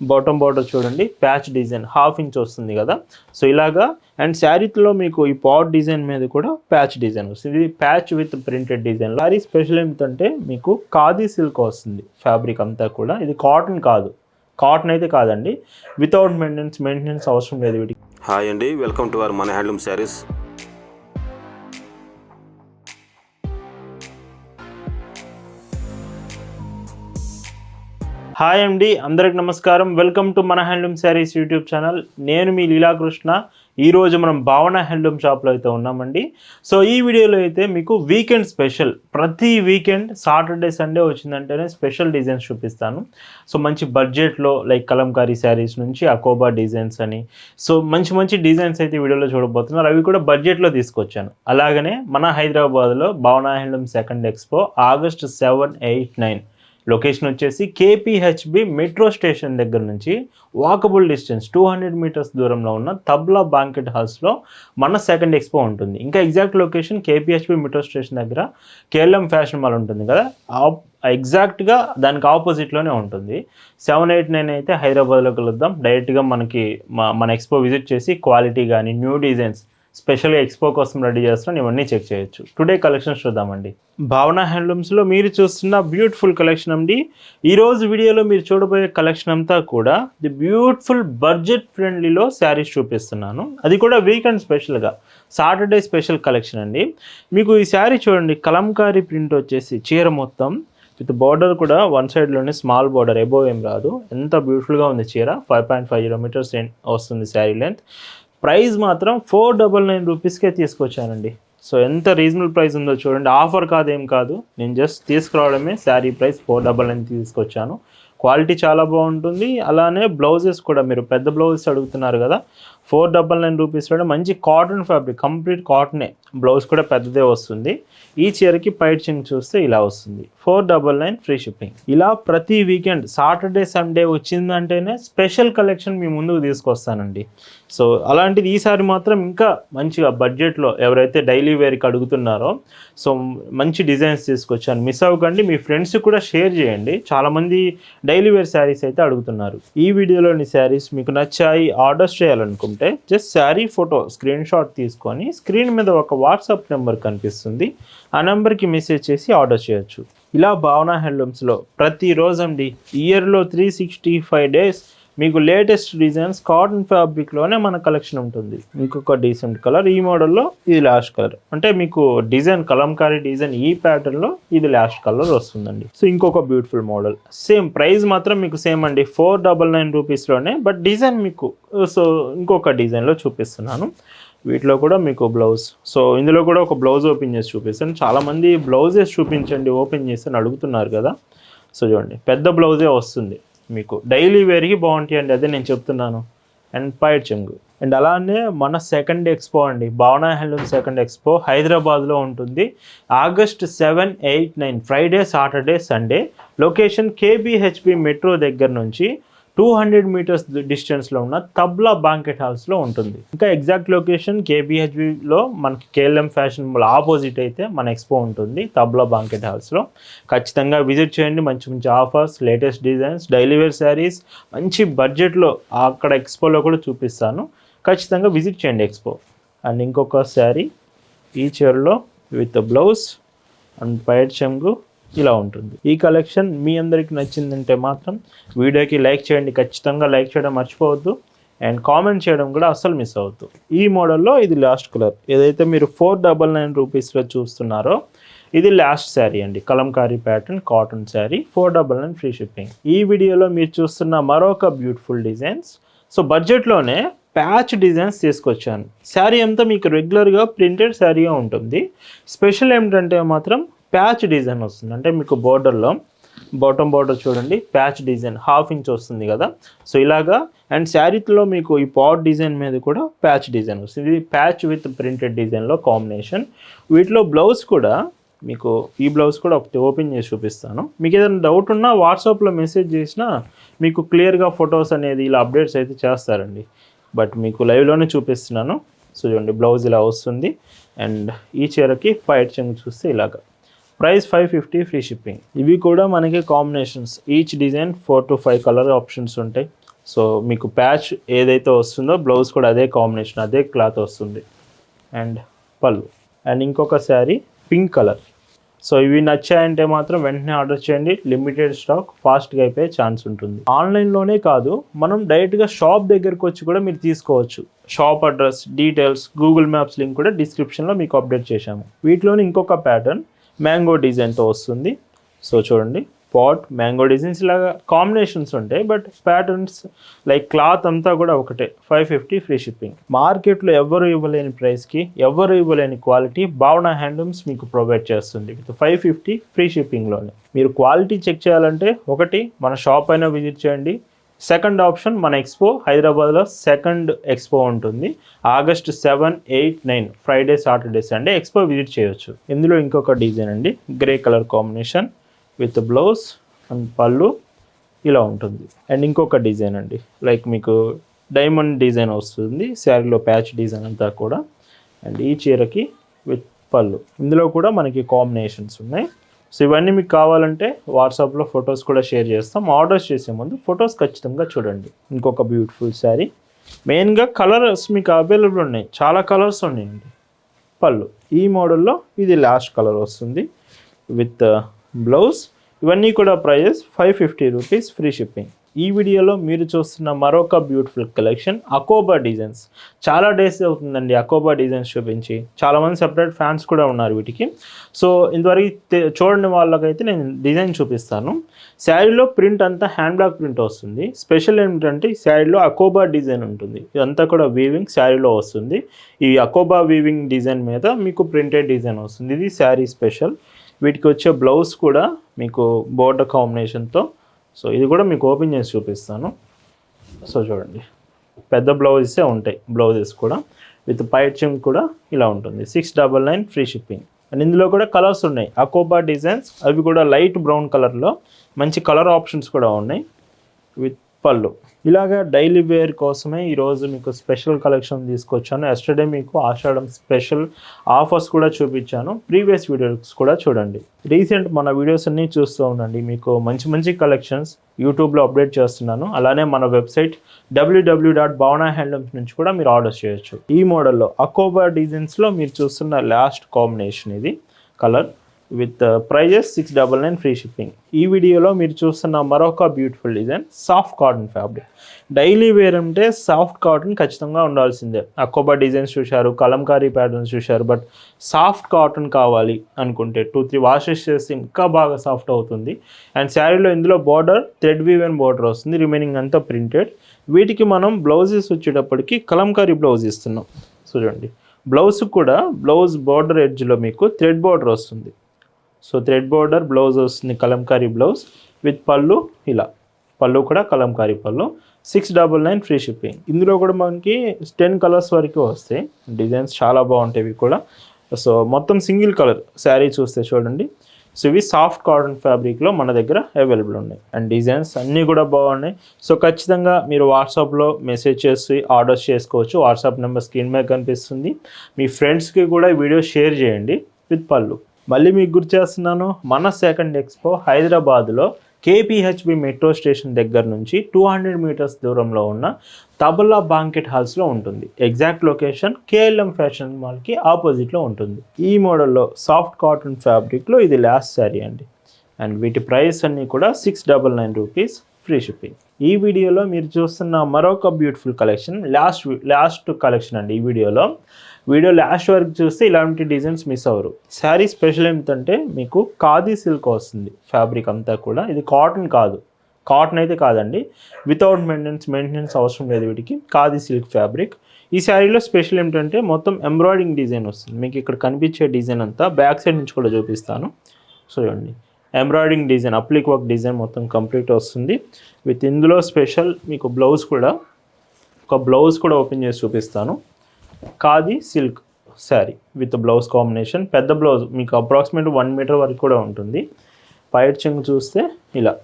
Bottom border చూడండి, patch design 1/2 inch వస్తుంది కదా. సో ఇలాగా అండ్ శారీలో మీకు ఈ పాట్ డిజైన్ మీద కూడా ప్యాచ్ డిజైన్ వస్తుంది. ఇది patch with printed design. Sari special ఏంటంటే మీకు ఖాదీ సిల్క్ వస్తుంది ఫ్యాబ్రిక్ అంతా కూడా. ఇది కాటన్ కాదు, కాటన్ అయితే కాదండి. వితౌట్ మెయింటెనెన్స్ అవసరం లేదు వీటికి. హాయ్ అండి, వెల్కమ్ టు అవర్ మన హ్యాండ్లూమ్ శారీస్. హాయ్ అండి, అందరికి నమస్కారం. వెల్కమ్ టు మన హ్యాండ్లూమ్ శారీస్ యూట్యూబ్ ఛానల్. నేను మీ లీలాకృష్ణ. ఈరోజు మనం భావన హ్యాండ్లూమ్ షాప్లో అయితే ఉన్నామండి. సో ఈ వీడియోలో అయితే మీకు వీకెండ్ స్పెషల్, ప్రతి వీకెండ్ సాటర్డే సండే వచ్చిందంటేనే స్పెషల్ డిజైన్స్ చూపిస్తాను. సో మంచి బడ్జెట్లో లైక్ కలంకారీ శారీస్ నుంచి అకోబా డిజైన్స్ అని, సో మంచి మంచి డిజైన్స్ అయితే వీడియోలో చూడబోతున్నారు. అవి కూడా బడ్జెట్లో తీసుకొచ్చాను. అలాగనే మన హైదరాబాద్లో భావన handloom second expo August 7, 8, 9 location వచ్చేసి కేపీహెచ్బి మెట్రో స్టేషన్ దగ్గర నుంచి వాకబుల్ డిస్టెన్స్ 200 మీటర్స్ దూరంలో ఉన్న తబ్లా బాంకెట్ హాల్స్లో మన సెకండ్ ఎక్స్పో ఉంటుంది. ఇంకా exact location KPHB metro station దగ్గర కేఎల్ఎం ఫ్యాషన్ మాల్ ఉంటుంది కదా, ఎగ్జాక్ట్గా దానికి ఆపోజిట్లోనే ఉంటుంది. 7, 8, 9 అయితే హైదరాబాద్లో కలుద్దాం. డైరెక్ట్గా మన ఎక్స్పో విజిట్ చేసి క్వాలిటీ కానీ న్యూ డిజైన్స్ స్పెషల్గా ఎక్స్పో కోసం రెడీ చేస్తున్నాను, ఇవన్నీ చెక్ చేయొచ్చు. టుడే కలెక్షన్స్ చూద్దామండి. భావన హ్యాండ్లూమ్స్లో మీరు చూస్తున్న బ్యూటిఫుల్ కలెక్షన్ అండి. ఈరోజు వీడియోలో మీరు చూడబోయే కలెక్షన్ అంతా కూడా ది బ్యూటిఫుల్ బడ్జెట్ ఫ్రెండ్లీలో శారీస్ చూపిస్తున్నాను. అది కూడా వీకెండ్ స్పెషల్గా సాటర్డే స్పెషల్ కలెక్షన్ అండి. మీకు ఈ శారీ చూడండి, కలంకారీ ప్రింట్ వచ్చేసి చీర మొత్తం విత్ బార్డర్ కూడా వన్ సైడ్లోనే స్మాల్ బార్డర్, ఎబోవ్ ఏం రాదు. ఎంత బ్యూటిఫుల్గా ఉంది చీర. 5.5 మీటర్స్ వస్తుంది శారీ లెంత్. ప్రైస్ మాత్రం 499 రూపీస్కే తీసుకొచ్చానండి. సో ఎంత రీజనబుల్ ప్రైస్ ఉందో చూడండి. ఆఫర్ కాదేం కాదు, నేను జస్ట్ తీసుకురావడమే. శారీ ప్రైస్ 499 తీసుకొచ్చాను. క్వాలిటీ చాలా బాగుంటుంది. అలానే బ్లౌజెస్ కూడా, మీరు పెద్ద బ్లౌజెస్ అడుగుతున్నారు కదా, 499 రూపీస్లోనే మంచి కాటన్ ఫ్యాబ్రిక్, కంప్లీట్ కాటనే. బ్లౌజ్ కూడా పెద్దదే వస్తుంది. ఈ చీరకి పైచింగ్ చూస్తే ఇలా వస్తుంది. 499 ఫ్రీ షిప్పింగ్. ఇలా ప్రతి వీకెండ్ సాటర్డే సండే వచ్చిందంటేనే స్పెషల్ కలెక్షన్ మీ ముందుకు తీసుకొస్తానండి. సో అలాంటిది ఈసారి మాత్రం ఇంకా మంచిగా బడ్జెట్లో ఎవరైతే డైలీ వేర్కి అడుగుతున్నారో సో మంచి డిజైన్స్ తీసుకొచ్చాను. మిస్ అవ్వకండి, మీ ఫ్రెండ్స్ కూడా షేర్ చేయండి. చాలామంది డైలీ వేర్ శారీస్ అయితే అడుగుతున్నారు. ఈ వీడియోలోని శారీస్ మీకు నచ్చాయి, ఆర్డర్స్ చేయాలనుకుంటే just sari photo screen shot తీసుకొని స్క్రీన్ మీద ఒక వాట్సాప్ నెంబర్ కనిపిస్తుంది, ఆ నెంబర్కి మెసేజ్ చేసి ఆర్డర్ చేయొచ్చు. ఇలా భావన హ్యాండ్లూమ్స్లో ప్రతిరోజు అండి, ఇయర్లో 365 డేస్ మీకు లేటెస్ట్ డిజైన్స్ కాటన్ ఫ్యాబ్రిక్లోనే మన కలెక్షన్ ఉంటుంది. ఇంకొక డీసెంట్ కలర్, ఈ మోడల్లో ఇది లాస్ట్ కలర్. అంటే మీకు డిజైన్ కలంకారీ డిజైన్ ఈ ప్యాటర్న్లో ఇది లాస్ట్ కలర్ వస్తుందండి. సో ఇంకొక బ్యూటిఫుల్ మోడల్, సేమ్ ప్రైస్ మాత్రం మీకు సేమ్ అండి, 499 రూపీస్లోనే. బట్ డిజైన్ మీకు సో ఇంకొక డిజైన్లో చూపిస్తున్నాను. వీటిలో కూడా మీకు బ్లౌజ్, సో ఇందులో కూడా ఒక బ్లౌజ్ ఓపెన్ చేసి చూపిస్తాను. చాలామంది బ్లౌజెస్ చూపించండి ఓపెన్ చేసి అని అడుగుతున్నారు కదా. సో చూడండి, పెద్ద బ్లౌజే వస్తుంది మీకు, డైలీ వేర్కి బాగుంటాయి అండి, అదే నేను చెప్తున్నాను. అండ్ పైట్ చెంగు. అండ్ అలానే మన సెకండ్ ఎక్స్పో అండి, భావన హ్యాండ్లూమ్ సెకండ్ ఎక్స్పో హైదరాబాద్లో ఉంటుంది. August 7, 8, 9 Friday, Saturday, Sunday. Location KBHB metro దగ్గర నుంచి 200 మీటర్స్ డిస్టెన్స్లో ఉన్న తబ్లా బాంకెట్ హాల్స్లో ఉంటుంది. ఇంకా ఎగ్జాక్ట్ లొకేషన్ కేబీహెచ్బిలో మనకి కేఎల్ఎం ఫ్యాషన్ మాల్ ఆపోజిట్ అయితే మన ఎక్స్పో ఉంటుంది తబ్లా బాంకెట్ హాల్స్లో. ఖచ్చితంగా విజిట్ చేయండి. మంచి మంచి offers, latest designs, daily wear sarees మంచి బడ్జెట్లో అక్కడ ఎక్స్పోలో కూడా చూపిస్తాను. ఖచ్చితంగా విజిట్ చేయండి ఎక్స్పో. అండ్ ఇంకొక శారీ ఈ చీరలో విత్ బ్లౌజ్ అండ్ పైట్ చెంగు ఇలా ఉంటుంది. ఈ కలెక్షన్ మీ అందరికి నచ్చిందంటే మాత్రం వీడియోకి లైక్ చేయండి, ఖచ్చితంగా లైక్ చేయడం మర్చిపోవద్దు. అండ్ కామెంట్ చేయడం కూడా అస్సలు మిస్ అవ్వద్దు. ఈ మోడల్లో ఇది లాస్ట్ కలర్, ఏదైతే మీరు 499 రూపీస్లో చూస్తున్నారో ఇది లాస్ట్ శారీ అండి, Kalamkari pattern cotton sari, 499 free shipping. ఈ వీడియోలో మీరు చూస్తున్న మరొక బ్యూటిఫుల్ డిజైన్స్, సో బడ్జెట్లోనే ప్యాచ్ డిజైన్స్ తీసుకొచ్చాను. శారీ అంతా మీకు రెగ్యులర్గా ప్రింటెడ్ శారీగా ఉంటుంది. స్పెషల్ ఏమిటంటే మాత్రం ప్యాచ్ డిజైన్ వస్తుంది. అంటే మీకు బోర్డర్లో బాటమ్ బార్డర్ చూడండి, ప్యాచ్ డిజైన్ 1/2 ఇంచ్ వస్తుంది కదా. సో ఇలాగా అండ్ శారీలో మీకు ఈ పాట్ డిజైన్ మీద కూడా ప్యాచ్ డిజైన్ వస్తుంది. ఇది ప్యాచ్ విత్ ప్రింటెడ్ డిజైన్లో కాంబినేషన్. వీటిలో బ్లౌజ్ కూడా మీకు, ఈ బ్లౌజ్ కూడా ఒకటి ఓపెన్ చేసి చూపిస్తాను. మీకు ఏదైనా డౌట్ ఉన్నా వాట్సాప్లో మెసేజ్ చేసినా మీకు క్లియర్గా ఫొటోస్ అనేది ఇలా అప్డేట్స్ అయితే చేస్తారండి. బట్ మీకు లైవ్లోనే చూపిస్తున్నాను. సో చూడండి, బ్లౌజ్ ఇలా వస్తుంది. అండ్ ఈ చీరకి పైట్ చెంగు చూస్తే ఇలాగా. Price 550 free shipping. ఇవి కూడా మనకి combinations, each design 4 to 5 colour options ఉంటాయి. సో మీకు ప్యాచ్ ఏదైతే వస్తుందో బ్లౌజ్ కూడా అదే కాంబినేషన్, అదే క్లాత్ వస్తుంది. అండ్ పళ్ళు. అండ్ ఇంకొక శారీ పింక్ కలర్. సో ఇవి నచ్చాయంటే మాత్రం వెంటనే ఆర్డర్ చేయండి. లిమిటెడ్ స్టాక్, ఫాస్ట్గా అయిపోయే ఛాన్స్ ఉంటుంది. ఆన్లైన్లోనే కాదు, మనం డైరెక్ట్గా షాప్ దగ్గరకు వచ్చి కూడా మీరు తీసుకోవచ్చు. Shop address, details, Google maps link కూడా డిస్క్రిప్షన్లో మీకు అప్డేట్ చేశాము. వీటిలోని ఇంకొక ప్యాటర్న్ మ్యాంగో డిజైన్తో వస్తుంది. సో చూడండి, పాట్ మ్యాంగో డిజైన్స్ లాగా కాంబినేషన్స్ ఉంటాయి, బట్ ప్యాటర్న్స్ లైక్ క్లాత్ అంతా కూడా ఒకటే. 550 ఫ్రీ షిప్పింగ్. మార్కెట్లో ఎవరు ఇవ్వలేని ప్రైస్కి, ఎవరు ఇవ్వలేని క్వాలిటీ భావన హ్యాండ్లూమ్స్ మీకు ప్రొవైడ్ చేస్తుంది విత్ 550 ఫ్రీ షిప్పింగ్లోనే. మీరు క్వాలిటీ చెక్ చేయాలంటే ఒకటి మన షాప్ అయినా విజిట్ చేయండి. సెకండ్ ఆప్షన్ మన ఎక్స్పో, హైదరాబాద్లో సెకండ్ ఎక్స్పో ఉంటుంది. August 7, 8, 9 Friday, Saturday, Sunday expo visit చేయొచ్చు. ఇందులో ఇంకొక డిజైన్ అండి, grey colour combination with blouse and పళ్ళు ఇలా ఉంటుంది. అండ్ ఇంకొక డిజైన్ అండి, లైక్ మీకు డైమండ్ డిజైన్ వస్తుంది శారీలో, ప్యాచ్ డిజైన్ అంతా కూడా. అండ్ ఈ చీరకి విత్ పళ్ళు. ఇందులో కూడా మనకి కాంబినేషన్స్ ఉన్నాయి. సో ఇవన్నీ మీకు కావాలంటే వాట్సాప్లో ఫొటోస్ కూడా షేర్ చేస్తాం. ఆర్డర్స్ చేసే ముందు ఫొటోస్ ఖచ్చితంగా చూడండి. ఇంకొక బ్యూటిఫుల్ శారీ. మెయిన్గా కలర్స్ మీకు అవైలబుల్ ఉన్నాయి, చాలా కలర్స్ ఉన్నాయండి. పళ్ళు ఈ మోడల్లో ఇది లాస్ట్ కలర్ వస్తుంది విత్ బ్లౌజ్. ఇవన్నీ కూడా ప్రైజెస్ 550 రూపీస్ ఫ్రీ షిప్పింగ్. ఈ వీడియోలో మీరు చూస్తున్న మరొక బ్యూటిఫుల్ కలెక్షన్ అకోబా డిజైన్స్. చాలా డేస్ అవుతుందండి అకోబా డిజైన్స్ చూపించి. చాలామంది సెపరేట్ ఫ్యాన్స్ కూడా ఉన్నారు వీటికి. సో ఇంతవరకు చూడని వాళ్ళకైతే నేను డిజైన్ చూపిస్తాను. శారీలో ప్రింట్ అంతా హ్యాండ్ బ్లాక్ ప్రింట్ వస్తుంది. స్పెషల్ ఏంటంటే ఈ శారీలో అకోబా డిజైన్ ఉంటుంది. ఇదంతా కూడా వీవింగ్ శారీలో వస్తుంది. ఈ అకోబా వీవింగ్ డిజైన్ మీద మీకు ప్రింటెడ్ డిజైన్ వస్తుంది. ఇది శారీ స్పెషల్. వీటికి వచ్చే బ్లౌజ్ కూడా మీకు బోర్డర్ కాంబినేషన్తో. సో ఇది కూడా మీకు ఓపెన్ చేసి చూపిస్తాను. సో చూడండి, పెద్ద బ్లౌజెసే ఉంటాయి. బ్లౌజెస్ కూడా విత్ పైచింగ్ కూడా ఇలా ఉంటుంది. 699 ఫ్రీ షిప్పింగ్. అండ్ ఇందులో కూడా కలర్స్ ఉన్నాయి, అకోబా డిజైన్స్. అవి కూడా లైట్ బ్రౌన్ కలర్లో మంచి కలర్ ఆప్షన్స్ కూడా ఉన్నాయి విత్ పళ్ళు. ఇలాగా డైలీ వేర్ కోసమే ఈరోజు మీకు స్పెషల్ కలెక్షన్ తీసుకొచ్చాను. ఎస్టర్డే మీకు ఆషాఢం స్పెషల్ ఆఫర్స్ కూడా చూపించాను. ప్రీవియస్ వీడియోస్ కూడా చూడండి. రీసెంట్ మన వీడియోస్ అన్నీ చూస్తూ ఉండండి. మీకు మంచి మంచి కలెక్షన్స్ యూట్యూబ్లో అప్డేట్ చేస్తున్నాను. అలానే మన వెబ్సైట్ www.bhavanahandlooms నుంచి కూడా మీరు ఆర్డర్ చేయొచ్చు. ఈ మోడల్లో అకోబా డిజైన్స్లో మీరు చూస్తున్న లాస్ట్ కాంబినేషన్ ఇది colour with prices 699 free shipping. ఈ వీడియోలో మీరు చూస్తున్న మరొక beautiful design soft cotton fabric. Daily wear అంటే సాఫ్ట్ కాటన్ ఖచ్చితంగా ఉండాల్సిందే. అకోబా డిజైన్స్ చూశారు, కలంకారీ ప్యాటర్న్స్ చూశారు, బట్ సాఫ్ట్ కాటన్ కావాలి అనుకుంటే 2-3 వాషెస్ చేస్తే ఇంకా బాగా సాఫ్ట్ అవుతుంది. అండ్ శారీలో ఇందులో బార్డర్ థ్రెడ్ వీవెన్ బార్డర్ వస్తుంది, రిమైనింగ్ అంతా ప్రింటెడ్. వీటికి మనం బ్లౌజెస్ వచ్చేటప్పటికి కలంకారీ బ్లౌజ్ ఇస్తున్నాం. చూడండి, బ్లౌజ్ కూడా బ్లౌజ్ బార్డర్ ఎడ్జ్లో మీకు థ్రెడ్ బార్డర్ వస్తుంది. సో థ్రెడ్ బార్డర్ బ్లౌజ్ వస్తుంది, కలంకారీ బ్లౌజ్ విత్ పళ్ళు. ఇలా పళ్ళు కూడా కలంకారీ పళ్ళు. 699 ఫ్రీ షిప్పింగ్. ఇందులో కూడా మనకి 10 కలర్స్ వరకు వస్తాయి. డిజైన్స్ చాలా బాగుంటాయి కూడా. సో మొత్తం సింగిల్ కలర్ శారీ చూస్తే చూడండి. సో ఇవి సాఫ్ట్ కాటన్ ఫ్యాబ్రిక్లో మన దగ్గర అవైలబుల్ ఉన్నాయి. అండ్ డిజైన్స్ అన్నీ కూడా బాగున్నాయి. సో ఖచ్చితంగా మీరు వాట్సాప్లో మెసేజ్ చేసి ఆర్డర్స్ చేసుకోవచ్చు. వాట్సాప్ నెంబర్ స్క్రీన్ మీద కనిపిస్తుంది. మీ ఫ్రెండ్స్కి కూడా వీడియో షేర్ చేయండి విత్ పళ్ళు. మళ్ళీ మీకు గుర్తు చేస్తున్నాను, మన సెకండ్ ఎక్స్పో హైదరాబాద్లో కేపీహెచ్బి మెట్రో స్టేషన్ దగ్గర నుంచి 200 మీటర్స్ దూరంలో ఉన్న తబలా బాంకెట్ హాల్స్లో ఉంటుంది. ఎగ్జాక్ట్ లొకేషన్ కేఎల్ఎం ఫ్యాషన్ మాల్కి ఆపోజిట్లో ఉంటుంది. ఈ మోడల్లో సాఫ్ట్ కాటన్ ఫ్యాబ్రిక్లో ఇది లాస్ట్ శారీ అండి. అండ్ వీటి ప్రైస్ అన్నీ కూడా 699 రూపీస్ ఫ్రీ షిప్పింగ్. ఈ వీడియోలో మీరు చూస్తున్న మరొక బ్యూటిఫుల్ కలెక్షన్ లాస్ట్ కలెక్షన్ అండి. ఈ వీడియో లాస్ట్ వరకు చూస్తే ఇలాంటి డిజైన్స్ మిస్ అవ్వరు. శారీ స్పెషల్ ఏంటంటే మీకు ఖాదీ సిల్క్ వస్తుంది ఫ్యాబ్రిక్ అంతా కూడా. ఇది కాటన్ కాదు, కాటన్ అయితే కాదండి. వితౌట్ మెయింటెనెన్స్ అవసరం లేదు వీటికి. Khadi silk fabric. ఈ శారీలో స్పెషల్ ఏంటంటే మొత్తం ఎంబ్రాయిడింగ్ డిజైన్ వస్తుంది. మీకు ఇక్కడ కనిపించే డిజైన్ అంతా బ్యాక్ సైడ్ నుంచి కూడా చూపిస్తాను. సో చూడండి, ఎంబ్రాయిడింగ్ డిజైన్, అప్లిక్ వర్క్ డిజైన్ మొత్తం కంప్లీట్ వస్తుంది విత్ ఇందులో స్పెషల్ మీకు బ్లౌజ్ కూడా, ఒక బ్లౌజ్ కూడా ఓపెన్ చేసి చూపిస్తాను. Khadi silk sari with blouse combination. పెద్ద బ్లౌజ్ మీకు అప్రాక్సిమేట్ 1 మీటర్ వరకు కూడా ఉంటుంది. పైట్ చెంగు చూస్తే ఇలా.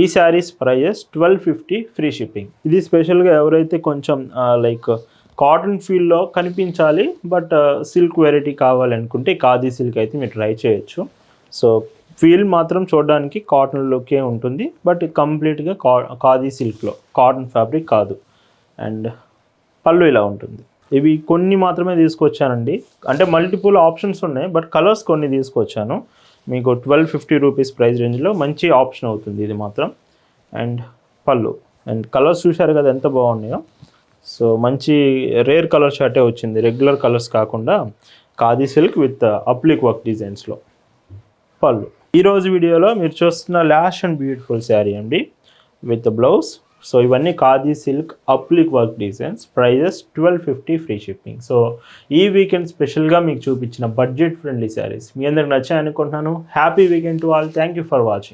ఈ శారీస్ ప్రైజెస్ 1250 ఫ్రీ షిప్పింగ్. ఇది స్పెషల్గా ఎవరైతే కొంచెం లైక్ కాటన్ ఫీల్డ్లో కనిపించాలి బట్ సిల్క్ వెరైటీ కావాలనుకుంటే ఖాదీ సిల్క్ అయితే మీరు ట్రై చేయొచ్చు. సో ఫీల్ మాత్రం చూడడానికి కాటన్ లుకే ఉంటుంది, బట్ కంప్లీట్గా ఖాదీ సిల్క్లో, కాటన్ ఫ్యాబ్రిక్ కాదు. అండ్ పళ్ళు ఇలా ఉంటుంది. ఇవి కొన్ని మాత్రమే తీసుకొచ్చానండి, అంటే మల్టిపుల్ ఆప్షన్స్ ఉన్నాయి, బట్ కలర్స్ కొన్ని తీసుకొచ్చాను. మీకు 1250 రూపీస్ ప్రైస్ రేంజ్లో మంచి ఆప్షన్ అవుతుంది ఇది మాత్రం. అండ్ పళ్ళు అండ్ కలర్స్ చూశారు కదా ఎంత బాగున్నాయో. సో మంచి రేర్ కలర్ షర్టే వచ్చింది, రెగ్యులర్ కలర్స్ కాకుండా khadi silk with applique work డిజైన్స్లో. పళ్ళు ఈరోజు వీడియోలో మీరు చూస్తున్న లాష్ అండ్ బ్యూటిఫుల్ శారీ అండి విత్ బ్లౌజ్. సో ఇవన్నీ khadi silk applique work designs, prices 1250 free shipping. So ఈ వీకెండ్ స్పెషల్గా మీకు చూపించిన బడ్జెట్ ఫ్రెండ్లీ శారీస్ మీ అందరికి నచ్చాయనుకుంటున్నాను. Happy weekend to all. Thank you for watching.